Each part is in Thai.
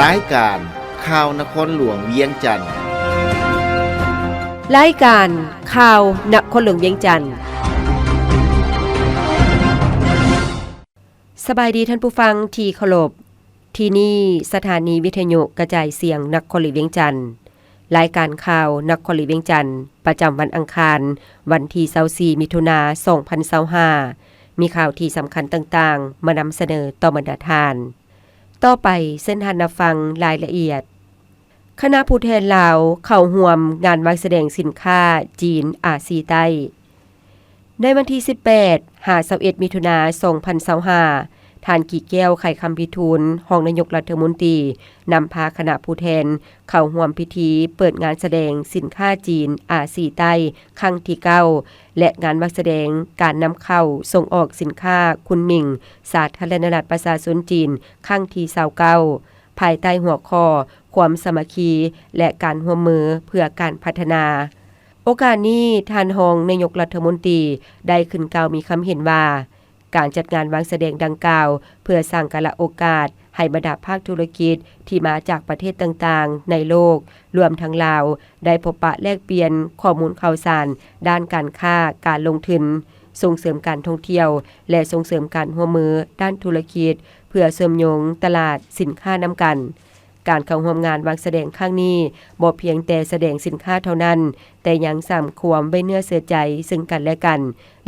รายการข่าวนครหลวงเวียงจันทน์รายการข่าวนครหลวงเวียงจันทน์สบายดีท่านผู้ฟังที่เคารพที่นี่สถานีวิทยุกระจายเสียงนครหลวงเวียงจันทน์รายการข่าวนครหลวงเวียงจันทน์ประจำวันอังคารวันที่24มิถุนายน2025มีข่าวที่สำคัญต่างๆมานำเสนอต่อบรรดาท่านต่อไปเส้นทางรับฟังรายละเอียดคณะผู้แทนลาวเข้าร่วมงานวางแสดงสินค้าจีนอาซีใต้ในวันที่18-21มิถุนายน2025ท่านกี่แก้วไข่คำพิทูลรองนายกรัฐมนตรีนำพาคณะผู้แทนเข้าร่วมพิธีเปิดงานแสดงสินค้าจีนอาซีใต้ครั้งที่9และงานวางแสดงการนำเข้าส่งออกสินค้าคุณหมิ่งสาธารณรัฐประชาชนจีนครั้งที่29ภายใต้หัวข้อความสามัคคีและการร่วมมือเพื่อการพัฒนาโอกาสนี้ท่านรองนายกรัฐมนตรีได้ขึ้นกล่าวมีคำเห็นว่าการจัดงานวางแสดงดังกล่าวเพื่อสร้างกาลโอกาสให้บรรดาภาคธุรกิจที่มาจากประเทศต่างๆในโลกรวมทั้งลาวได้พบปะแลกเปลี่ยนข้อมูลข่าวสารด้านการค้าการลงทุนส่งเสริมการท่องเที่ยวและส่งเสริมการร่วมมือด้านธุรกิจเพื่อเสริมโยงตลาดสินค้านำกันการเข้าร่วมงานวางแสดงครั้งนี้บ่เพียงแต่แสดงสินค้าเท่านั้นแต่ยังสร้างความไว้เนื้อเชื่อใจซึ่งกันและกัน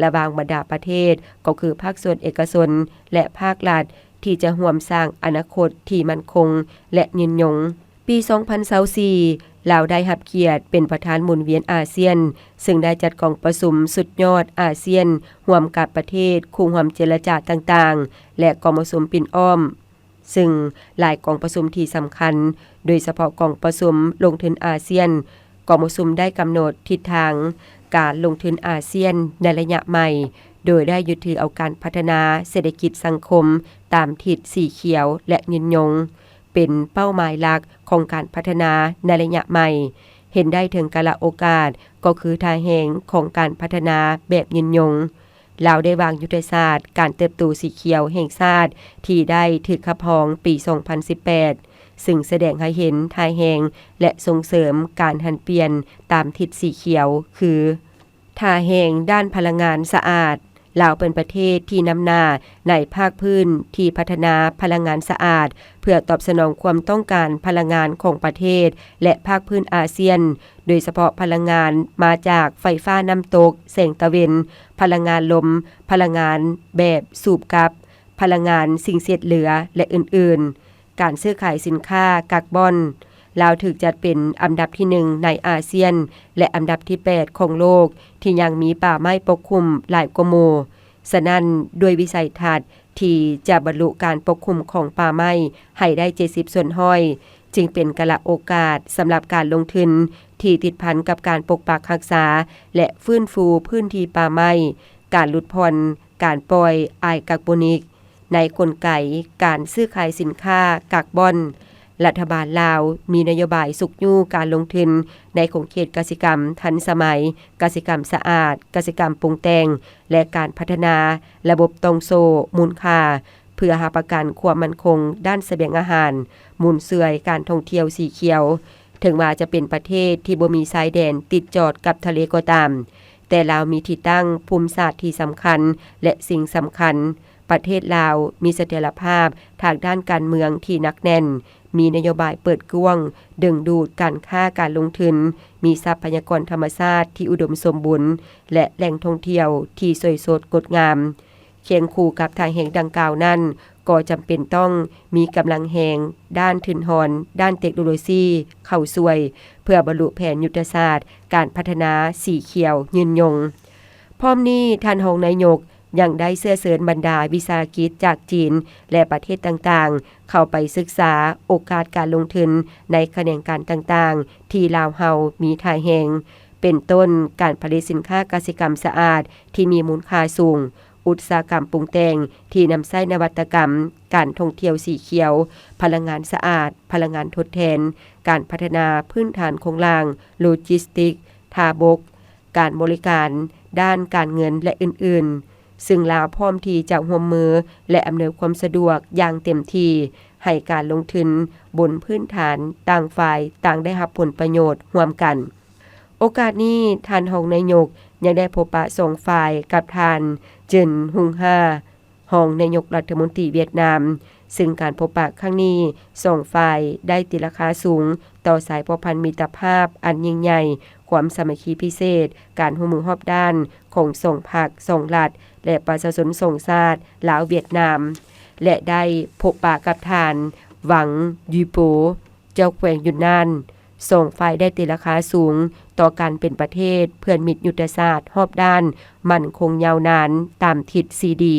ระหว่างบรรดาประเทศก็คือภาคส่วนเอกชนและภาครัฐที่จะร่วมสร้างอนาคตที่มั่นคงและยืนยงปี2024ลาวได้รับเกียรติเป็นประธานหมุนเวียนอาเซียนซึ่งได้จัดกองประชุมสุดยอดอาเซียนร่วมกับประเทศคู่ร่วมเจรจาต่างๆและกองประชุมปิ่นอ้อมซึ่งหลายกองประชุมที่สำคัญโดยเฉพาะกองประชุมลงทุนอาเซียนกองประชุมได้กำหนดทิศทางการลงทุนอาเซียนในระยะใหม่โดยได้ยึดถือเอาการพัฒนาเศรษฐกิจสังคมตามทิศสีเขียวและยืนยงเป็นเป้าหมายหลักของการพัฒนาในระยะใหม่เห็นได้ถึงกาลโอกาสก็คือทางแห่งของการพัฒนาแบบยืนยงลาวได้วางยุทธศาสตร์การเติบโตสีเขียวแห่งชาติที่ได้ถูกขับเคลื่อนปี 2018 ซึ่งแสดงให้เห็นทายแห่งและส่งเสริมการหันเปลี่ยนตามทิศสีเขียวคือท่าแห่งด้านพลังงานสะอาดลาวเป็นประเทศที่นำหน้าในภาคพื้นที่พัฒนาพลังงานสะอาดเพื่อตอบสนองความต้องการพลังงานของประเทศและภาคพื้นอาเซียนโดยเฉพาะพลังงานมาจากไฟฟ้าน้ำตกแสงตะเวนพลังงานลมพลังงานแบบสูบกับพลังงานสิ่งเสียดเหลือและอื่นๆการซื้อขายสินค้ากักบอนลาวถูกจัดเป็นอันดับที่1ในอาเซียนและอันดับที่8ของโลกที่ยังมีป่าไม้ปกคลุมหลายกว่าหมู่ฉะนั้นด้วยวิสัยทัศน์ที่จะบรรลุการปกคลุมของป่าไม้ให้ได้70ส่วนห้อยจึงเป็นกาลโอกาสสำหรับการลงทุนที่ติดพันกับการปกปักรักษาและฟื้นฟูพื้นที่ป่าไม้การลดผ่อนการปล่อยอายคาร์บอนิกในกลไกการซื้อขายสินค้ากักบอนรัฐบาลลาวมีนโยบายสุกยู่การลงทุนในโครงเขตกสิกรรมทันสมัยกสิกรรมสะอาดกสิกรรมปรุงแต่งและการพัฒนาระบบตรงโซมูลค่าเพื่อหาประกันความมั่นคงด้านเสบียงอาหารมูลเสื่อยการท่องเที่ยวสีเขียวถึงว่าจะเป็นประเทศที่บ่มีชายแดนติดจอดกับทะเลก็ตามแต่ลาวมีที่ตั้งภูมิศาสตร์ที่สำคัญและสิ่งสำคัญประเทศลาวมีเสถียรภาพทางด้านการเมืองที่หนักแน่นมีนโยบายเปิดกว้างดึงดูดการค้าการลงทุนมีทรัพยากรธรรมชาติที่อุดมสมบูรณ์และแหล่งท่องเที่ยวที่สวยสดงดงามเคียงคู่กับทางแห่งดังกล่าวนั้นก็จำเป็นต้องมีกำลังแห่งด้านทุนหอนด้านเทคโนโลยีเข้าช่วยเพื่อบรรลุแผนยุทธศาสตร์การพัฒนาสีเขียวยืนยงพร้อมนี้ท่านรองนายกยังได้เสื้อเสริญบรรดาวิสาหกิจจากจีนและประเทศต่างๆเข้าไปศึกษาโอกาสการลงทุนในแขนงการต่างๆที่ลาวเฮามีทายแห่งเป็นต้นการผลิตสินค้ากสิกรรมสะอาดที่มีมูลค่าสูงอุตสาหกรรมปรุงแต่งที่นำใช้นวัตกรรมการท่องเที่ยวสีเขียวพลังงานสะอาดพลังงานทดแทนการพัฒนาพื้นฐานโครงสร้างโลจิสติกทางบกการบริการด้านการเงินและอื่นๆซึ่งลาวพร้อมที่จะร่วมมือและอำนวยความสะดวกอย่างเต็มที่ ให้การลงทุนบนพื้นฐานต่างฝ่ายต่างได้รับผลประโยชน์ร่วมกันโอกาสนี้ท่านรองนายกยังได้พบปะสองฝ่ายกับท่านเจินฮุงฮารองนายกรัฐมนตรีเวียดนามซึ่งการพบปะครั้งนี้สองฝ่ายได้ติราคาสูงต่อสายพัวพันธ์มิตรภาพอันยิ่งใหญ่ความสามัคคีพิเศษการร่วมมือรอบด้านของสองภาคสองรัฐและประชาชนสองชาติลาวเวียดนามและได้พบปะกับท่านหวังยูโปเจ้าแขวงยุนนานส่งฝ่ายได้ติราคาสูงต่อการเป็นประเทศเพื่อนมิตรยุทธศาสตร์รอบด้านมั่นคงยาวนานตามทิศซีดี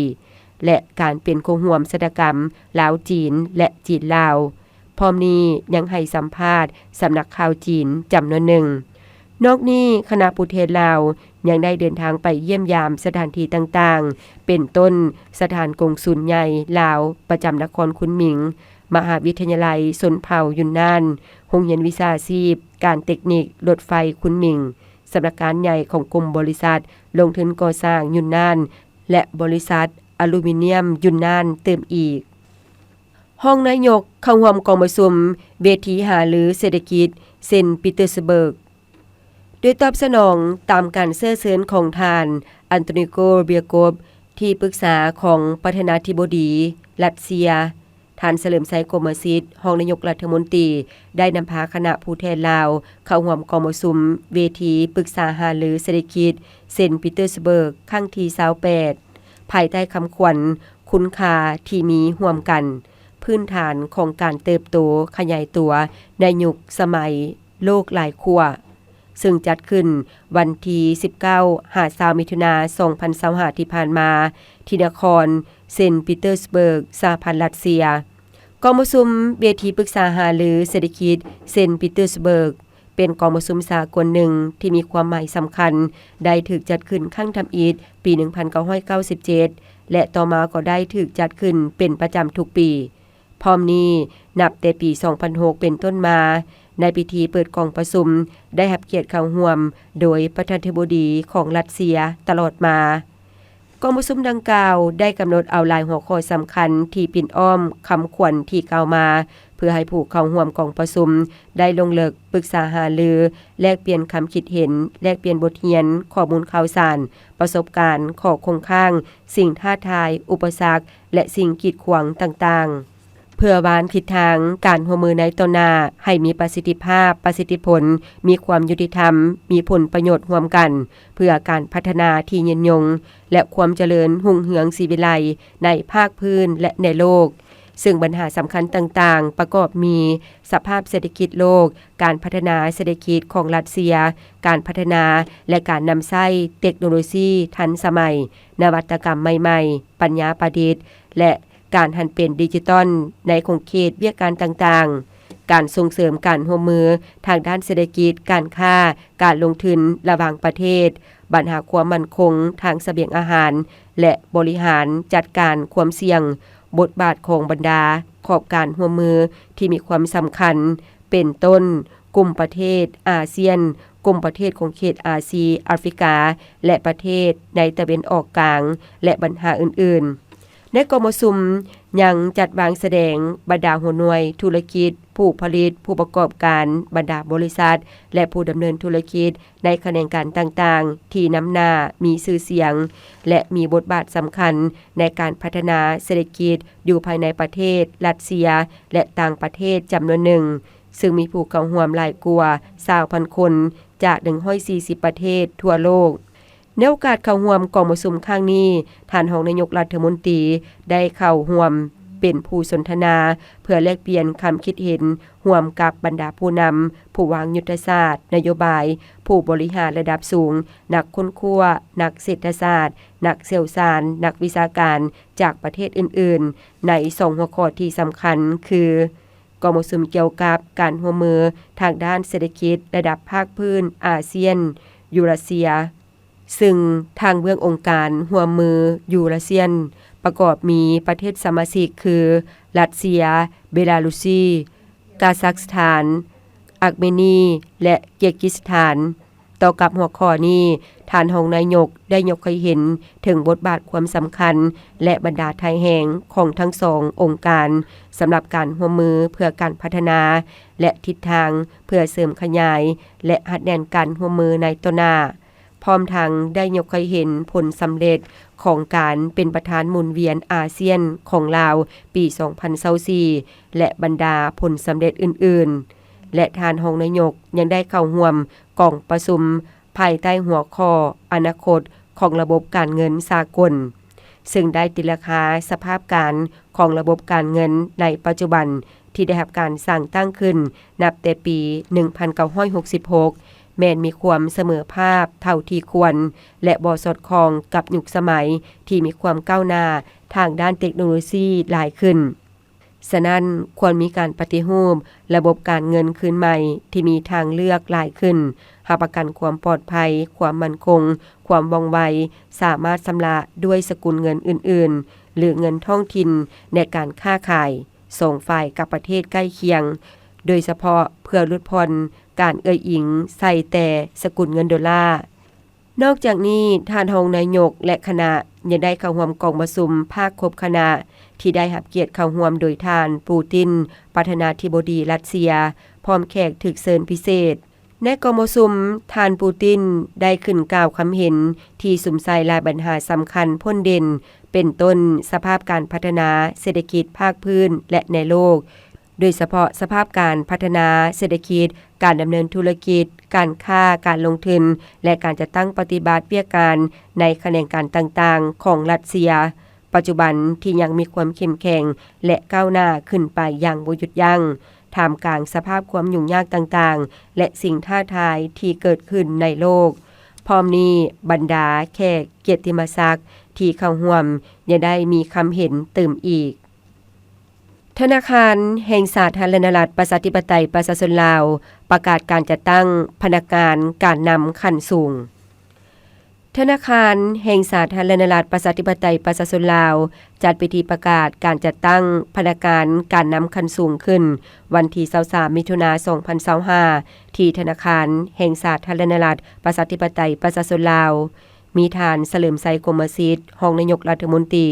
และการเป็นคงห่วมศตกรรมลาวจีนและจีนลาวพร้อมนี้ยังให้สัมภาษณ์สำนักข่าวจีนจำนวนหนึ่งนอกนี้คณะผู้แทนลาวยังได้เดินทางไปเยี่ยมยามสถานที่ต่างๆเป็นต้นสถานกงสุลใหญ่ลาวประจำนครคุนหมิงมหาวิทยาลัยชนเผ่ายุนนานโรงเรียนวิชาชีพการเทคนิครถไฟคุนหมิงสำนักงานใหญ่ของกลุ่มบริษัทลงทุนก่อสร้างยุนนานและบริษัทอลูมิเนียมยุนนานเติมอีกห้องนายกเข้าร่วมกองประชุมเวทีหารือเศรษฐกิจเซนต์ปีเตอร์สเบิร์กโดยตอบสนองตามการเชิญของทานอันโตนิโกเบียโกบที่ปรึกษาของประธานาธิบดีรัสเซียท่านเฉลิมชัยโกมสิทธิ์รองนายกรัฐมนตรีได้นำพาคณะผู้แทนลาวเข้าร่วมกองประชุมเวทีปรึกษาหารือเศรษฐกิจเซนต์ปีเตอร์สเบิร์กครั้งที่28ภายใต้คำขวัญคุณค่าที่มีร่วมกันพื้นฐานของการเติบโตขยายตัวในยุคสมัยโลกหลายขั้วซึ่งจัดขึ้นวันที่19-20 มิถุนายน 2025 ที่ผ่านมาที่นครเซนต์ปีเตอร์สเบิร์กสหพันธ์รัสเซียกองประชุมเวทีปรึกษาหารือเศรษฐกิจเซนต์ปีเตอร์สเบิร์กเป็นกองประชุมสากลหนึ่งที่มีความหมายสำคัญได้ถูกจัดขึ้นครั้งทำอิฐปี 1997 และต่อมาก็ได้ถูกจัดขึ้นเป็นประจำทุกปีพร้อมนี้นับแต่ปี 2006 เป็นต้นมาในพิธีเปิดกองประชุมได้รับเกียรติเข้าร่วมโดยประธานาธิบดีของรัสเซียตลอดมากองประชุมดังกล่าวได้กำหนดเอาหลายหัวข้อสำคัญที่ปิ่นอ้อมคำขวัญที่กล่าวมาเพื่อให้ผู้เข้าร่วมกองประชุมได้ลงลึกปรึกษาหารือแลกเปลี่ยนคำคิดเห็นแลกเปลี่ยนบทเรียนข้อมูลข่าวสารประสบการณ์ข้อคงข้างสิ่งท้าทายอุปสรรคและสิ่งกีดขวางต่างๆเพื่อวานทิศทางการร่วมมือในต่อหน้าให้มีประสิทธิภาพประสิทธิผลมีความยุติธรรมมีผลประโยชน์ร่วมกันเพื่อการพัฒนาที่ยืนยงและความเจริญรุ่งเรืองศรีวิไลในภาคพื้นและในโลกซึ่งปัญหาสำคัญต่างๆประกอบมีสภาพเศรษฐกิจโลกการพัฒนาเศรษฐกิจของรัสเซียการพัฒนาและการนำใช้เทคโนโลยีทันสมัยนวัตกรรมใหม่ๆปัญญาประดิษฐ์และการหันเป็นดิจิตอลในขงเขตเวียกการต่างๆการส่งเสริมการร่วมมือทางด้านเศรษฐกิจการค้าการลงทุนระหว่างประเทศปัญหาความมั่นคงทางเสบียงอาหารและบริหารจัดการความเสี่ยงบทบาทของบรรดาขอบการร่วมมือที่มีความสำคัญเป็นต้นกลุ่มประเทศอาเซียนกลุ่มประเทศของเขตอาซีแอฟริกาและประเทศในตะวันออกกลางและปัญหาอื่นๆในกองประชุมยังจัดวางแสดงบรรดาหัวหน่วยธุรกิจผู้ผลิตผู้ประกอบการบรรดาบริษัทและผู้ดำเนินธุรกิจในแขนงการต่างๆที่นำหน้ามีชื่อเสียงและมีบทบาทสำคัญในการพัฒนาเศรษฐกิจอยู่ภายในประเทศรัสเซียและต่างประเทศจำนวนหนึ่งซึ่งมีผู้เข้าร่วมหลายกว่า 20,000 คนจาก140ประเทศทั่วโลกในโอกาสเข้าร่วมกองประชุมครั้งนี้ท่านรองนายกรัฐมนตรีได้เข้าร่วมเป็นผู้สนทนาเพื่อแลกเปลี่ยนคำคิดเห็นร่วมกับบรรดาผู้นำผู้วางยุทธศาสตร์นโยบายผู้บริหารระดับสูงนักค้นคว้านักเศรษฐศาสตร์นักเชี่ยวชาญนักวิชาการจากประเทศอื่นๆใน2หัวข้อที่สำคัญคือกองประชุมเกี่ยวกับการร่วมมือทางด้านเศรษฐกิจระดับภาคพื้นอาเซียนยูราเซียซึ่งทางเบื้ององค์การร่วมมือยูราเซียนประกอบมีประเทศสมาชิกคือรัสเซียเบลารุซีกาซัคสถานอาร์เมนีและเกียร์กิสถาน ต่อกับหัวข้อนี้ท่านรองนายกได้ยกให้เห็นถึงบทบาทความสำคัญและบรรดาไทยแห่งของทั้งสององค์การสำหรับการร่วมมือเพื่อการพัฒนาและทิศทางเพื่อเสริมขยายและหัดแน่นการร่วมมือในต่อหน้าพร้อมทั้งได้ยกให้เห็นผลสำเร็จของการเป็นประธานหมุนเวียนอาเซียนของลาวปี2024และบรรดาผลสำเร็จอื่นๆและท่านรองนายกยังได้เข้าร่วมกองประชุมภายใต้หัวข้ออนาคตของระบบการเงินสากลซึ่งได้ติราคาสภาพการของระบบการเงินในปัจจุบันที่ได้รับการสร้างตั้งขึ้นนับแต่ปี 1966 แม้นมีความเสมอภาพเท่าที่ควรและบ่สอดคล้องกับยุคสมัยที่มีความก้าวหน้าทางด้านเทคโนโลยีหลายขึ้นฉะนั้นควรมีการปฏิรูประบบการเงินคืนใหม่ที่มีทางเลือกหลายขึ้นรับประกันความปลอดภัยความมั่นคงความว่องไวสามารถชำระด้วยสกุลเงินอื่นๆหรือเงินท้องถิ่นในการค้าขายส่งฝ่ายกับประเทศใกล้เคียงโดยเฉพาะเพื่อลดผ่อนการเอ่ยอิงใส่แต่สกุลเงินดอลลาร์นอกจากนี้ท่านรองนายกและคณะยังได้เข้าร่วมกองประชุมภาคครบคณะที่ได้รับเกียรติเข้าร่วมโดยท่านปูตินประธานาธิบดีรัสเซียพร้อมแขกถึกเชิญพิเศษในกองประชุมท่านปูตินได้ขึ้นกล่าวคำเห็นที่สุมใส่หลายปัญหาสำคัญพ้นเด่นเป็นต้นสภาพการพัฒนาเศรษฐกิจภาคพื้นและในโลกโดยเฉพาะสภาพการพัฒนาเศรษฐกิจการดำเนินธุรกิจการค้าการลงทุนและการจัดตั้งปฏิบัติเวียกการในแขนงการต่างๆของรัสเซียปัจจุบันที่ยังมีความเข้มแข็งและก้าวหน้าขึ้นไปอย่างบ่หยุดยั้งท่ามกลางสภาพความยุ่งยากต่างๆและสิ่งท้าทายที่เกิดขึ้นในโลกพร้อมนี้บรรดาแขกเกียรติมศักดิ์ที่เข้าร่วมยังได้มีคำเห็นเติมอีกธนาคารแห่งสาธารณรัฐประชาธิปไตยประชาชนลาวประกาศการจัดตั้งพนักงานการนำขั้นสูงธนาคารแห่งสาธารณรัฐประชาธิปไตยประชาชนลาวจัดพิธีประกาศการจัดตั้งพนักงานการนำขั้นสูงขึ้นวันที่23มิถุนายน2025ที่ธนาคารแห่งสาธารณรัฐประชาธิปไตยประชาชนลาวมีทานเฉลิมไสกรมสิทธิ์รองนายกรัฐมนตรี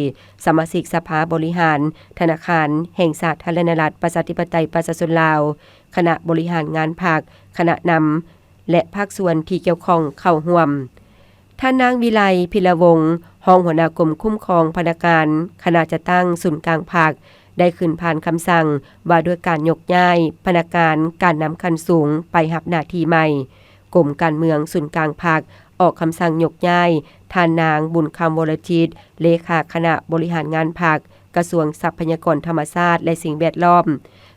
สมาชิกสภาบริหารธนาคารแห่งสาธารณรัฐประชาธิปไตยประชาชนลาวคณะบริหารงานภาคคณะนำและภาคส่วนที่เกี่ยวข้องเข้าร่วมท่านนางวิไลพิรวงศ์รองหัวหน้ากรมคุ้มครองพนักงานคณะจะตั้งศูนย์กลางภาคได้ขึ้นผ่านคำสั่งว่าด้วยการยกย้ายพนักงานการนำขั้นสูงไปรับหน้าที่ใหม่กรมการเมืองศูนย์กลางภาคออกคำสั่งยกย้ายท่านนางบุญคำวรจิตเลขาคณะบริหารงานภาคกระทรวงทรัพยากรธรรมชาติและสิ่งแวดล้อม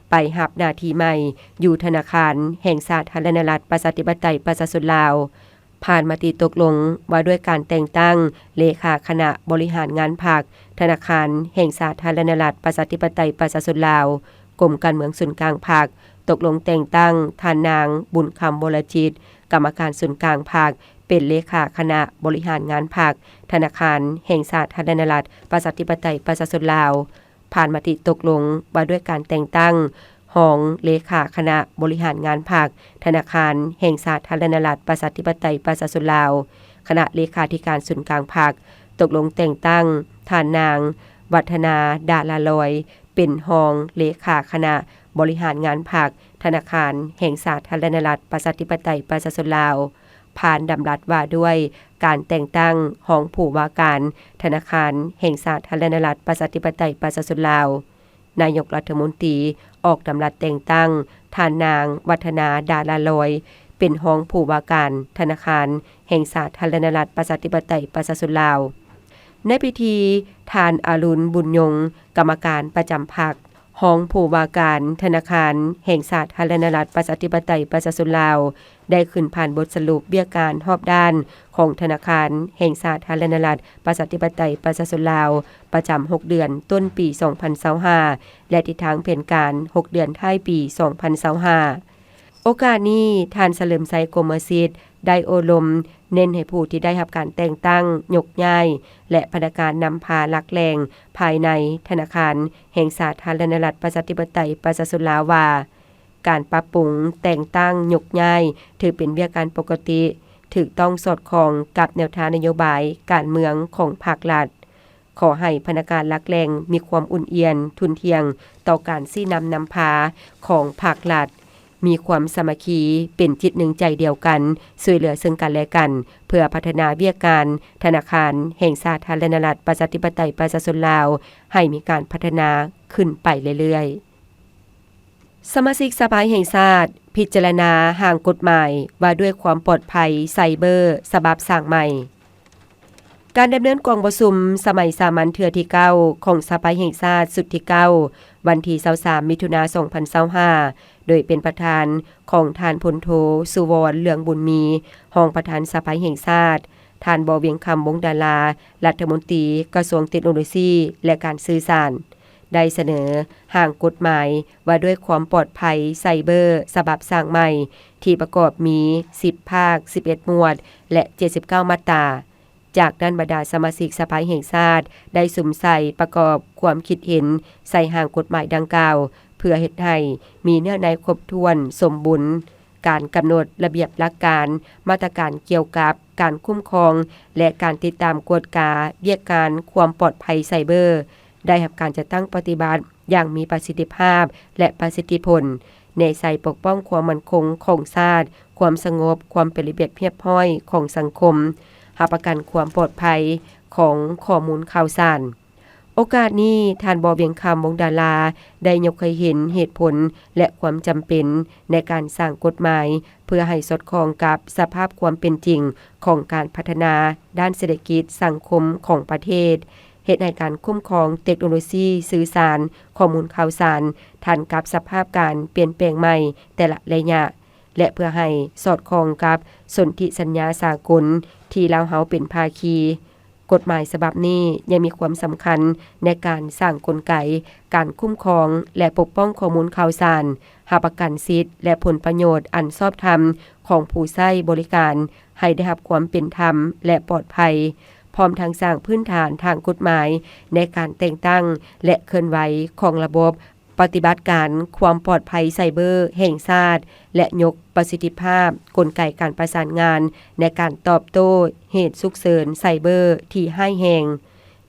ไปรับหน้าที่ใหม่อยู่ธนาคารแห่งสาธารณรัฐประชาธิปไตยประชาชนลาวผ่านมติตกลงว่าด้วยการแต่งตั้งเลขาคณะบริหารงานภาคธนาคารแห่งสาธารณรัฐประชาธิปไตยประชาชนลาวกรมการเมืองศูนย์กลางภาคตกลงแต่งตั้งท่านนางบุญคำวรจิตกรรมการศูนย์กลางภาคเป็นเลขาคณะบริหารงานภาคธนาคารแห่งสาธารณรัฐประชาธิปไตยประชาชนลาวผ่านมติตกลงว่าด้วยการแต่งตั้งของเลขาคณะบริหารงานภาคธนาคารแห่งสาธารณรัฐประชาธิปไตยประชาชนลาวคณะเลขาธิการศูนย์กลางภาคตกลงแต่งตั้งท่านนางวัฒนาดาลาลอยเป็นรองเลขาคณะบริหารงานภาคธนาคารแห่งสาธารณรัฐประชาธิปไตยประชาชนลาวผ่านดำรัสว่าด้วยการแต่งตั้งของผู้ว่าการธนาคารแห่งสาธารณรัฐประชาธิปไตยประชาชนลาวนายกรัฐมนตรีออกดำรัสแต่งตั้งท่านนางวัฒนาดาลาลอยเป็นรองผู้ว่าการธนาคารแห่งสาธารณรัฐประชาธิปไตยประชาชนลาวในพิธีท่านอรุณบุญยงกรรมการประจำพรรครองผู้ว่าการธนาคารแห่งสาธารณรัฐประชาธิปไตยประชาชนลาวได้ขึ้นผ่านบทสรุปเบี้ยการรอบด้านของธนาคารแห่งสาธารณรัฐประชาธิปไตยประชาชนลาวประจำ6เดือนต้นปี2025และทิศทางแผนการ6เดือนท้ายปี2025โอกาสนี้ท่านเฉลิมไสกรมสิทธิ์ได้โอลมเน้นให้ผู้ที่ได้รับการแต่งตั้งยกย้ายและพนักงานนำพาหลักแหล่งภายในธนาคารแห่งสาธารณรัฐประชาธิปไตยประชาชนลาวว่าการปรับปรุงแต่งตั้งยกย้ายถือเป็นเรื่องการปกติ ถูกต้องสอดคล้องกับแนวทางนโยบายการเมืองของภาครัฐขอให้พนักงานหลักแหล่งมีความอุ่นเอียนทุนเทียงต่อการซี้นำพาของภาครัฐมีความสามัคคีเป็นจิตหนึ่งใจเดียวกันช่วยเหลือซึ่งกันและกันเพื่อพัฒนาเวียกการธนาคารแห่งสาธารณรัฐประชาธิปไตยประชาชนลาวให้มีการพัฒนาขึ้นไปเรื่อยๆสมาชิกสภาแห่งชาติพิจารณาห่างกฎหมายว่าด้วยความปลอดภัยไซเบอร์ฉบับสร้างใหม่การดำเนินกองประชุมสมัยสามัญเทื่อที่9ของสภาแห่งชาติสุดที่9วันที่23มิถุนายน2025โดยเป็นประธานของท่านพลโทสุวรรณเหลืองบุญมีรองประธานสภาแห่งชาติท่านบเวียงคำวงดารารัฐมนตรีกระทรวงเทคโนโลยีและการสื่อสารได้เสนอห่างกฎหมายว่าด้วยความปลอดภัยไซเบอร์ฉบับสร้างใหม่ที่ประกอบมี10ภาค11หมวดและ79มาตราจากด้านบรรดาสมาชิกสภาแห่งชาติได้สุมใส่ประกอบความคิดเห็นใส่ห่างกฎหมายดังกล่าวเพื่อเฮ็ดให้มีเนื้อในครบถ้วนสมบูรณ์การกำหนดระเบียบหลักการมาตรการเกี่ยวกับการคุ้มครองและการติดตามกฎกาเวียกการความปลอดภัยไซเบอร์ได้รับการจัดตั้งปฏิบัติอย่างมีประสิทธิภาพและประสิทธิผลในใส่ปกป้องความมั่นคงของชาติความสงบความเป็นระเบียบเรียบร้อยของสังคมรับประกันความปลอดภัยของข้อมูลข่าวสารโอกาสนี้ท่านบเวียงคำวงดาราได้ยกให้เห็นเหตุผลและความจำเป็นในการสร้างกฎหมายเพื่อให้สอดคล้องกับสภาพความเป็นจริงของการพัฒนาด้านเศรษฐกิจสังคมของประเทศเฮ็ดให้การคุ้มครองเทคโนโลยีสื่อสารข้อมูลข่าวสารทันกับสภาพการเปลี่ยนแปลงใหม่แต่ละระยะและเพื่อให้สอดคล้องกับสนธิสัญญาสากลที่ลาวเฮาเป็นภาคีกฎหมายฉบับนี้ยังมีความสำคัญในการสร้างกลไกการคุ้มครองและปกป้องข้อมูลข่าวสารรับประกันสิทธิและผลประโยชน์อันชอบธรรมของผู้ใช้บริการให้ได้รับความเป็นธรรมและปลอดภัยพร้อมทั้งสร้างพื้นฐานทางกฎหมายในการแต่งตั้งและเคลื่อนไหวของระบบปฏิบัติการความปลอดภัยไซเบอร์แห่งชาติและยกประสิทธิภาพกลไกการประสานงานในการตอบโต้เหตุฉุกเฉินไซเบอร์ที่ร้ายแรง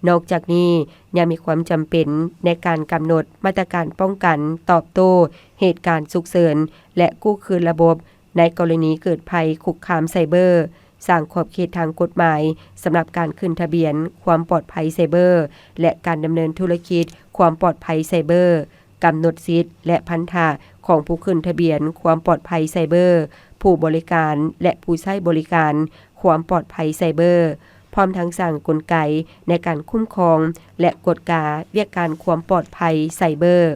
นอกจากนี้ยังมีความจำเป็นในการกำหนดมาตรการป้องกันตอบโต้เหตุการณ์ฉุกเฉินและกู้คืนระบบในกรณีเกิดภัยคุกคามไซเบอร์สร้างขอบเขตทางกฎหมายสำหรับการขึ้นทะเบียนความปลอดภัยไซเบอร์และการดำเนินธุรกิจความปลอดภัยไซเบอร์กำหนดสิทธิ์และพันธะของผู้ขึ้นทะเบียนความปลอดภัยไซเบอร์ผู้บริการและผู้ใช้บริการความปลอดภัยไซเบอร์พร้อมทั้งสร้างกลไกในการคุ้มครองและกฎกาเวียกการความปลอดภัยไซเบอร์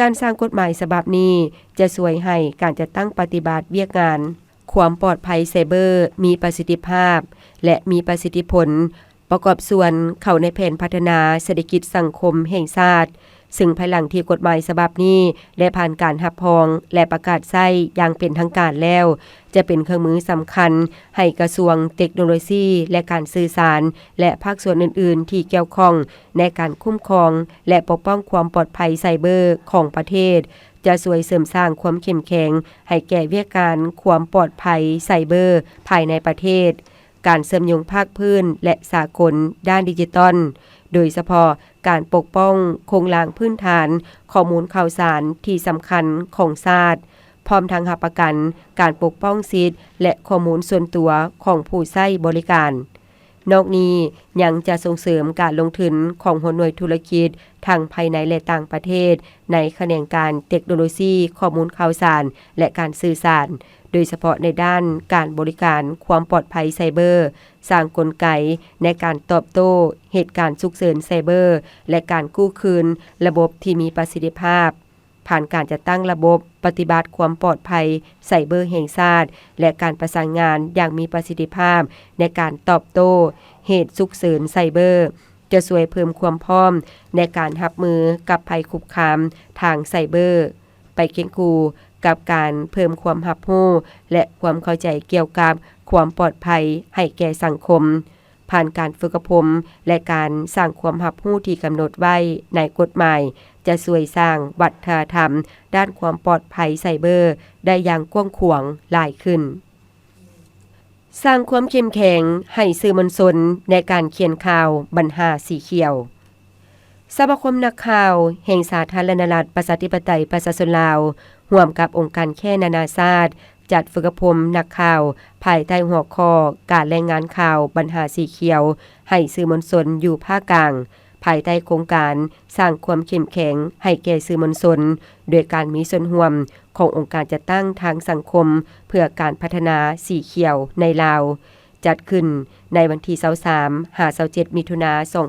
การสร้างกฎหมายฉบับนี้จะช่วยให้การจัดตั้งปฏิบัติเวียกงานความปลอดภัยไซเบอร์มีประสิทธิภาพและมีประสิทธิผลประกอบส่วนเข้าในแผนพัฒนาเศรษฐกิจสังคมแห่งชาติซึ่งภายหลังที่กฎหมายฉบับนี้ได้ผ่านการรับรองและประกาศใช้อย่างเป็นทางการแล้วจะเป็นเครื่องมือสำคัญให้กระทรวงเทคโนโลยีและการสื่อสารและภาคส่วนอื่นๆที่เกี่ยวข้องในการคุ้มครองและปกป้องความปลอดภัยไซเบอร์ของประเทศจะช่วยเสริมสร้างความเข้มแข็งให้แก่เวียกการความปลอดภัยไซเบอร์ภายในประเทศการเสริมโยงภาคพื้นและสากลด้านดิจิทัลโดยเฉพาะการปกป้องโครงหลังพื้นฐานข้อมูลข่าวสารที่สำคัญของชาติพร้อมทั้งรับประกันการปกป้องสิทธิและข้อมูลส่วนตัวของผู้ใช้บริการนอกนี้ยังจะส่งเสริมการลงทุนของหัวหน่วยธุรกิจทั้งภายในและต่างประเทศในแขนงการเทคโนโลยีข้อมูลข่าวสารและการสื่อสารโดยเฉพาะในด้านการบริการความปลอดภัยไซเบอร์สร้างกลไกในการตอบโต้เหตุการณ์ฉุกเฉินไซเบอร์และการกู้คืนระบบที่มีประสิทธิภาพผ่านการจัดตั้งระบบปฏิบัติความปลอดภัยไซเบอร์แห่งชาติและการประสานงานอย่างมีประสิทธิภาพในการตอบโต้เหตุฉุกเฉินไซเบอร์จะช่วยเพิ่มความพร้อมในการรับมือกับภัยคุกคามทางไซเบอร์ไปเคียงคู่กับการเพิ่มความรับรู้และความเข้าใจเกี่ยวกับความปลอดภัยให้แก่สังคมผ่านการฝึกอบรมและการสร้างความรับรู้ที่กำหนดไว้ในกฎหมายจะช่วยสร้างวัฒนธรรมด้านความปลอดภัยไซเบอร์ได้อย่างกว้างขวางหลายขึ้น สร้างความเข้มแข็งให้สื่อมวลชนในการเขียนข่าวปัญหาสีเขียวสมาคมนักข่าวแห่งสาธารณรัฐประชาธิปไตยประชาชนลาวร่วมกับองค์การแค่นานาชาติจัดฝึกอบรมนักข่าวภายใต้หัวข้อการรายงานข่าวปัญหาสีเขียวให้สื่อมวลชนอยู่ภาคกลางภายใต้โครงการสร้างความเข้มแข็งให้แก่สื่อมวลชนโดยการมีส่วนร่วมขององค์การจัดตั้งทางสังคมเพื่อการพัฒนาสีเขียวในลาวจัดขึ้นในวันที่23-27 มิถุนายน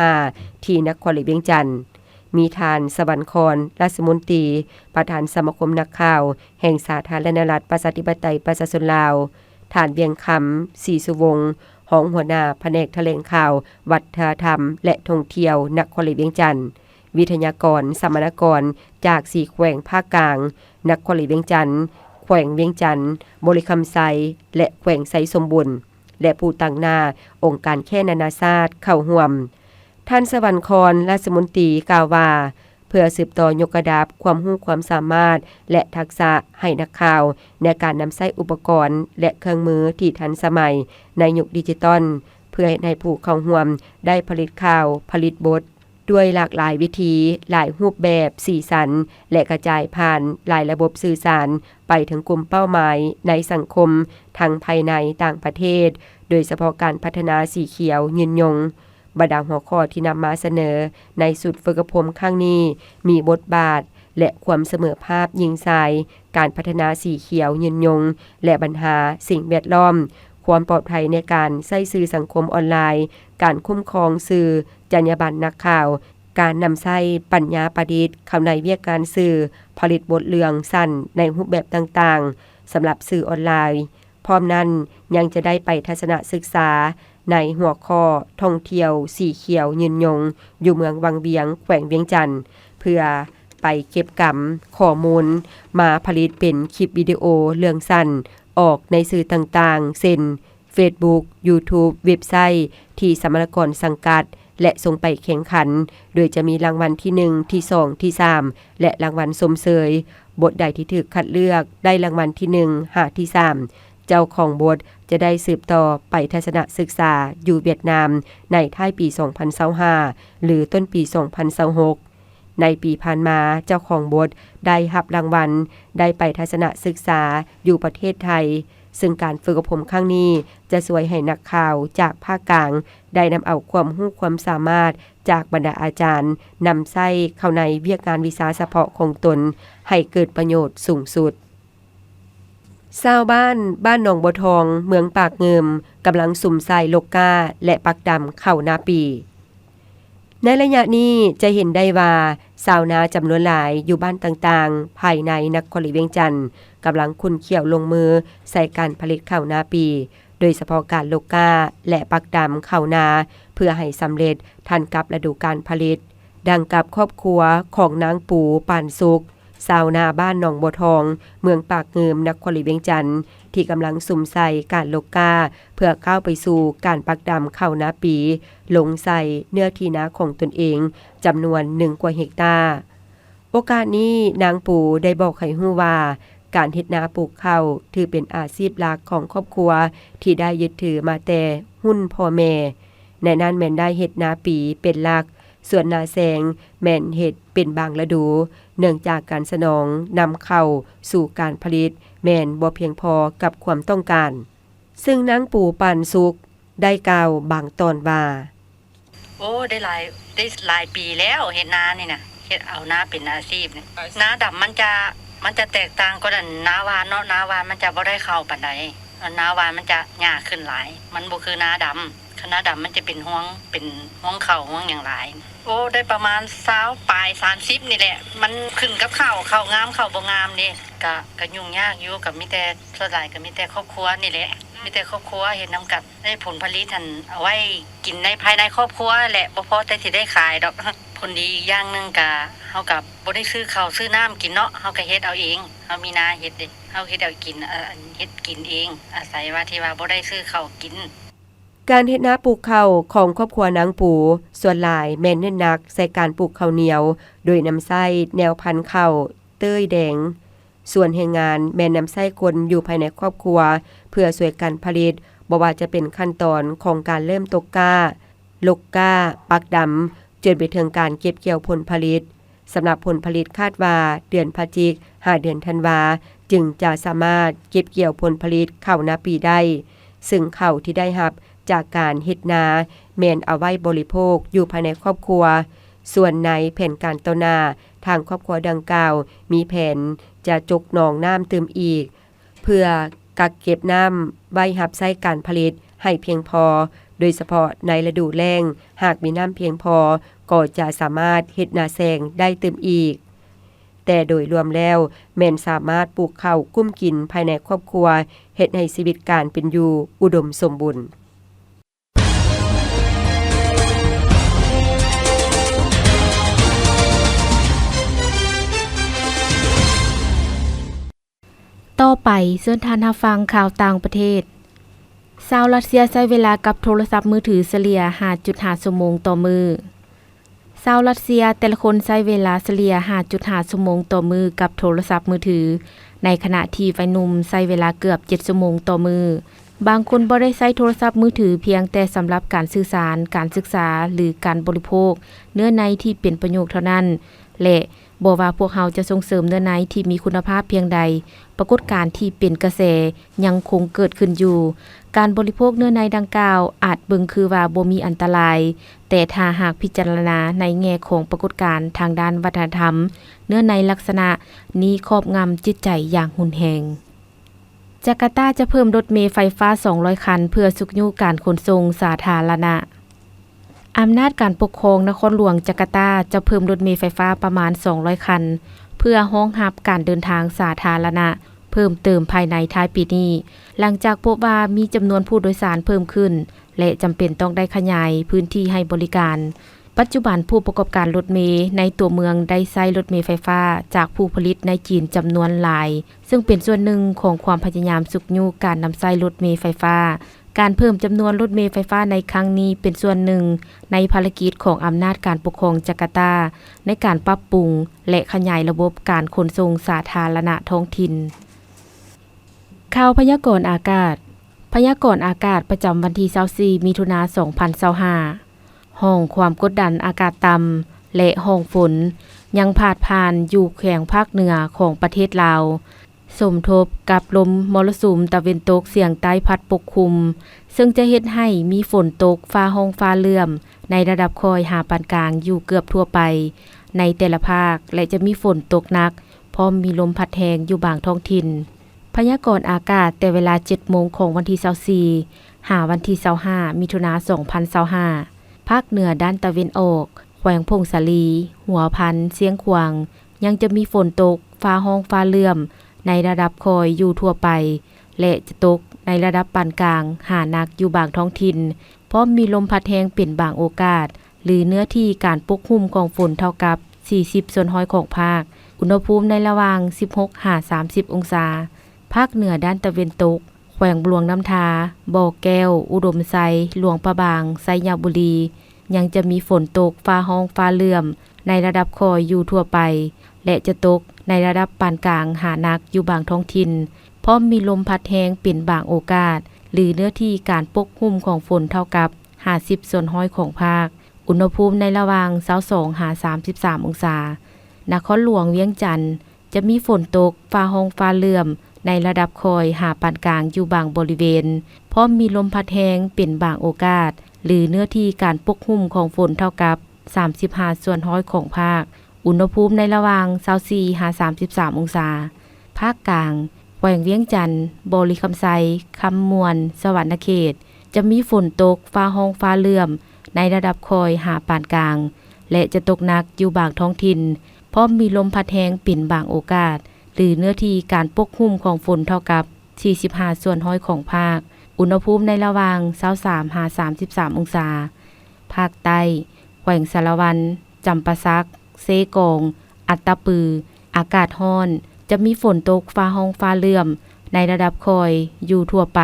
2025ที่นครหลวงเวียงจันทน์มีทานสวรรครรัฐมนตรีประธานสมาคมนักข่าวแห่งสาธารณรัฐประชาธิปไตยประชาชนลาวฐานเวียงคำศรีสุวงศ์รองหัวหน้าแผนกแถลงข่าววัฒนธรรมและท่องเที่ยวนครหลวงเวียงจันทน์วิทยากรสัมมนากรจาก4แขวงภาคกลางนครหลวงเวียงจันทน์แขวงเวียงจันทน์บริคำไซและแขวงไซสมบูรณ์และผู้ตั้งหน้าองค์การแค่นานาชาติเข้าร่วมท่านสวรรครรัฐมนตรีกล่าวว่าเพื่อสืบต่อยกระดับความรู้ความสามารถและทักษะให้นักข่าวในการนำใช้อุปกรณ์และเครื่องมือที่ทันสมัยในยุคดิจิตอลเพื่อให้ผู้เข้าร่วมได้ผลิตข่าวผลิตบทด้วยหลากหลายวิธีหลายรูปแบบสีสันและกระจายผ่านหลายระบบสื่อสารไปถึงกลุ่มเป้าหมายในสังคมทั้งภายในต่างประเทศโดยเฉพาะการพัฒนาสีเขียวยืนยงบรรดาหัวข้อที่นำมาเสนอในสุดฝึกอบรมครั้งนี้มีบทบาทและความเสมอภาพยิงทรายการพัฒนาสีเขียวยืนยงและปัญหาสิ่งแวดล้อมความปลอดภัยในการใช้สื่อสังคมออนไลน์การคุ้มครองสื่อจรรยาบรรณนักข่าวการนำใช้ปัญญาประดิษฐ์เข้าในเวียกการสื่อผลิตบทเรื่องสั้นในรูปแบบต่างๆสำหรับสื่อออนไลน์พร้อมนั้นยังจะได้ไปทัศนศึกษาในหัวข้อท่องเที่ยวสีเขียวยืนยงอยู่เมืองวังเวียงแขวงเวียงจันทน์เพื่อไปเก็บกำข้อมูลมาผลิตเป็นคลิปวิดีโอเรื่องสั้นออกในสื่อต่างๆเช่น Facebook YouTube เว็บไซต์ที่สมรกรสังกัดและส่งไปแข่งขันโดยจะมีรางวัลที่1ที่2ที่3และรางวัลสมเสยบทใดที่ถูกคัดเลือกได้รางวัลที่1 5ที่3เจ้าของบทจะได้สืบต่อไปทัศนศึกษาอยู่เวียดนามในท้ายปี 2025หรือต้นปี 2026ในปีผ่านมาเจ้าของบทได้รับรางวัลได้ไปทัศนศึกษาอยู่ประเทศไทยซึ่งการฝึกอบรมครั้งนี้จะช่วยให้นักข่าวจากภาคกลางได้นำเอาความรู้ความสามารถจากบรรดาอาจารย์นำใช้เข้าในเวียกงานวิชาเฉพาะของตนให้เกิดประโยชน์สูงสุดชาวบ้านหนองบัวทองเมืองปากเงิมกำลังสุ่มใส่โลกาและปักดำเข้านาปีในระยะนี้จะเห็นได้ว่าชาวนาจำนวนหลายอยู่บ้านต่างๆภายในนครหลวงเวียงจันทน์กำลังคุ้นเขี่ยวลงมือใส่การผลิตข้าวนาปีโดยเฉพาะการโลกาและปักดำข้าวนาเพื่อให้สำเร็จทันกับฤดูกาลผลิตดังกับครอบครัวของนางปูปานสุขชาวนาบ้านหนองบัวทองเมืองปากเงิมนครหลวงเวียงจันทน์ที่กำลังสุ่มใส่การโลกาเพื่อก้าวไปสู่การปักดำข้าวนาปีลงใส่เนื้อที่นาของตนเองจำนวน1กว่าเฮกตาร์โอกาสนี้นางปูได้บอกให้ฮู้ว่าการเฮ็ดนาปลูกข้าวถือเป็นอาชีพหลักของครอบครัวที่ได้ยึดถือมาแต่หุ้นพ่อแม่ในนั้นแม่นได้เฮ็ดนาปีเป็นหลักส่วนนาแสงแม่นเฮ็ดเป็นบางฤดูเนื่องจากการสนองนำเข้าสู่การผลิตแม่นบ่เพียงพอกับความต้องการซึ่งนางปู่ปานสุขได้กล่าวบางตอนว่าโอ้ได้หลายปีแล้วเฮ็ดนานี่น่ะเฮ็ดเอานาเป็นอาชีพนี่นาดำมันจะแตกต่างกว่านาหวานเนาะนาหวานมันจะบ่ได้เข้าปานใดนาหวานมันจะยากขึ้นหลายมันบ่คือนาดำนาดำมันจะเป็นห่วงเข้าห่วงหยังหลายโอ้ได้ประมาณ20ปลาย30นี่แหละมันขึ้นกับข้าวงามข้าวบ่งามนี่ก็ยุ่งยากอยู่กับมีแต่ส่วนหลายก็มีแต่ครอบครัวนี่แหละมีแต่ครอบครัวเฮ็ดนำกันได้ผลผลิตหั่นเอาไว้กินในภายในครอบครัวแหละบ่พอแต่สิได้ขายดอกผลดีอย่างนึงก็เฮาก็บ่ได้ซื้อข้าวซื้อน้ำกินเนาะเฮาก็เฮ็ดเอาเองเฮามีนาเฮ็ดเด้เฮาเฮ็ดเอากินเฮ็ดกินเองอาศัยว่าที่ว่าบ่ได้ซื้อข้าวกินการเฮ็ดนาปลูกข้าวของครอบครัวนางปูส่วนหลายแม่นเน้นหนักใส่การปลูกข้าวเหนียวโดยนำใช้แนวพันธุ์ข้าวเต้ยแดง ส่วนแรงงานแม่นำไส้คนอยู่ภายในครอบครัวเพื่อช่วยกันผลิตบ่ว่าจะเป็นขั้นตอนของการเริ่มตกก้าลกก้าปักดำจนไปถึงการเก็บเกี่ยวผลผลิตสำหรับผลผลิตคาดว่าเดือนพฤศจิกายนเดือนธันวาจึงจะสามารถเก็บเกี่ยวผลผลิตข้าวนาปีได้ซึ่งข้าวที่ได้รับจากการเฮ็ดนาแม่นเอาไว้บริโภคอยู่ภายในครอบครัวส่วนในแผนการต่อหน้าทางครอบครัวดังกล่าวมีแผนจะจกหนองน้ำเติมอีกเพื่อกักเก็บน้ำไว้รับใช้การผลิตให้เพียงพอโดยเฉพาะในฤดูแล้งหากมีน้ำเพียงพอก็จะสามารถเฮ็ดนาแซงได้เติมอีกแต่โดยรวมแล้วแม่นสามารถปลูกข้าวกุ้มกินภายในครอบครัวเฮ็ดให้ชีวิตการเป็นอยู่อุดมสมบูรณ์ต่อไปเชิญท่านรับฟังข่าวต่างประเทศชาวรัสเซียใช้เวลากับโทรศัพท์มือถือเฉลี่ย 5.5 ชั่วโมงต่อมือชาวรัสเซียแต่ละคนใช้เวลาเฉลี่ย 5.5 ชั่วโมงต่อมือกับโทรศัพท์มือถือในขณะที่วัยหนุ่มใช้เวลาเกือบ 7 ชั่วโมงต่อมือบางคนบ่ได้ใช้โทรศัพท์มือถือเพียงแต่สำหรับการสื่อสาร การศึกษาหรือการบริโภคเนื้อในที่เป็นประโยชน์เท่านั้นและบ่ว่าพวกเราจะส่งเสริมเนื้อในที่มีคุณภาพเพียงใดปรากฏการณ์ที่เป็นกระแสยังคงเกิดขึ้นอยู่การบริโภคเนื้อในดังกล่าวอาจเบิ่งคือว่าบ่มีอันตรายแต่ถ้าหากพิจารณาในแง่ของปรากฏการณ์ทางด้านวัฒนธรรมเนื้อในลักษณะนี้ครอบงำจิตใจอย่างรุนแรงจาการ์ตาจะเพิ่มรถเมล์ไฟฟ้า200คันเพื่อสุขยุการขนส่งสาธารณะอำนาจการปกครองนครหลวงจาการ์ตาจะเพิ่มรถเมล์ไฟฟ้าประมาณ200คันเพื่อรองรับการเดินทางสาธารณะเพิ่มเติมภายในท้ายปีนี้หลังจากพบว่ามีจำนวนผู้โดยสารเพิ่มขึ้นและจำเป็นต้องได้ขยายพื้นที่ให้บริการปัจจุบันผู้ประกอบการรถเมล์ในตัวเมืองได้ใช้รถเมล์ไฟฟ้าจากผู้ผลิตในจีนจำนวนหลายซึ่งเป็นส่วนหนึ่งของความพยายามสุขยุการนำใช้รถเมล์ไฟฟ้าการเพิ่มจำนวนรถเมล์ไฟฟ้าในครั้งนี้เป็นส่วนหนึ่งในภารกิจของอำนาจการปกครองจาการ์ตาในการปรับปรุงและขยายระบบการขนส่งสาธารณะท้องถิ่นข่าวพยากรณ์อากาศพยากรณ์อากาศประจำวันที่24มิถุนายน2025ห้องความกดดันอากาศต่ำและห้องฝนยังพาดผ่านอยู่แขวงภาคเหนือของประเทศลาวสมทบกับลมมรสุมตะวันตกเฉียงใต้พัดปกคลุมซึ่งจะเฮ็ดให้มีฝนตกฟ้าห้องฟ้าเลื่อมในระดับคอยหาปานกลางอยู่เกือบทั่วไปในแต่ละภาคและจะมีฝนตกหนักพร้อมมีลมพัดแรงอยู่บางท้องถิ่นพยากรณ์อากาศแต่เวลา 7 โมงของวันที่24หาวันที่25มิถุนายน2025ภาคเหนือด้านตะวันออกแขวงพงสาลีหัวพันเสียงขวางยังจะมีฝนตกฟ้าห้องฟ้าเลื่อมในระดับคอยอยู่ทั่วไปและจะตกในระดับปานกลางหาหนักอยู่บางท้องถิ่นเพราะมีลมพัดแรงเป็นบางโอกาสหรือเนื้อที่การปกคลุมของฝนเท่ากับ40ส่วน100ของภาคอุณหภูมิในระหว่าง 16-30 องศาภาคเหนือด้านตะวันตกแขวงหลวงน้ำทาบ่อแก้วอุดมไซหลวงพระบางไซยบุรียังจะมีฝนตกฟ้าห้องฟ้าเลื่อมในระดับคอยอยู่ทั่วไปและจะตกในระดับปานกลางหาหนักอยู่บางท้องถิ่นพร้อมมีลมพัดแรงเป็นบางโอกาสหรือเนื้อที่การปกคลุมของฝนเท่ากับ50ส่วน100ของภาคอุณหภูมิในระหว่าง 22-33 องศานครหลวงเวียงจันทน์จะมีฝนตกฟ้าห้องฟ้าเลื่อมในระดับคอยหาปานกลางอยู่บางบริเวณพร้อมมีลมพัดแรงเป็นบางโอกาสหรือเนื้อที่การปกคลุมของฝนเท่ากับ35ส่วน100ของภาคอุณหภูมิในระหว่าง 24-33 องศาภาคกลางแขวงเวียงจันทน์บริคำไซคำมวนสวรรณเขตจะมีฝนตกฟ้าห้องฟ้าเลื่อมในระดับคอยหาปานกลางและจะตกหนักอยู่บางท้องถิ่นพร้อมมีลมพัดแรงเป็นบางโอกาสหรือเนื้อที่การปกคลุมของฝนเท่ากับ45ส่วน100ของภาคอุณหภูมิในระหว่าง 23-33 องศาภาคใต้แขวงสารวันจำปาสักเซกองอัตตปืออากาศร้อนจะมีฝนตกฟ้าห้องฟ้าเลื่อมในระดับคอยอยู่ทั่วไป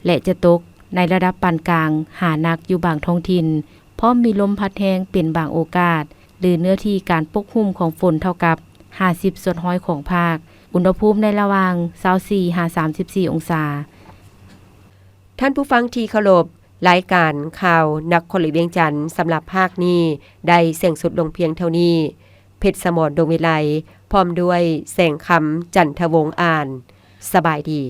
และจะตกในระดับปานกลางหาหนักอยู่บางท้องถิ่นพร้อมมีลมพัดแรงเป็นบางโอกาสหรือเนื้อที่การปกคลุมของฝนเท่ากับ50ส่วน100ของภาค อุณหภูมิในระหว่าง 24-34 องศาท่านผู้ฟังที่เคารพรายการข่าวนครหลวงเวียงจันทน์สำหรับภาคนี้ได้เสียงสุดลงเพียงเท่านี้เพชรสมรดวงวิไลพร้อมด้วยแสงคำจันทวงศ์อ่านสบายดี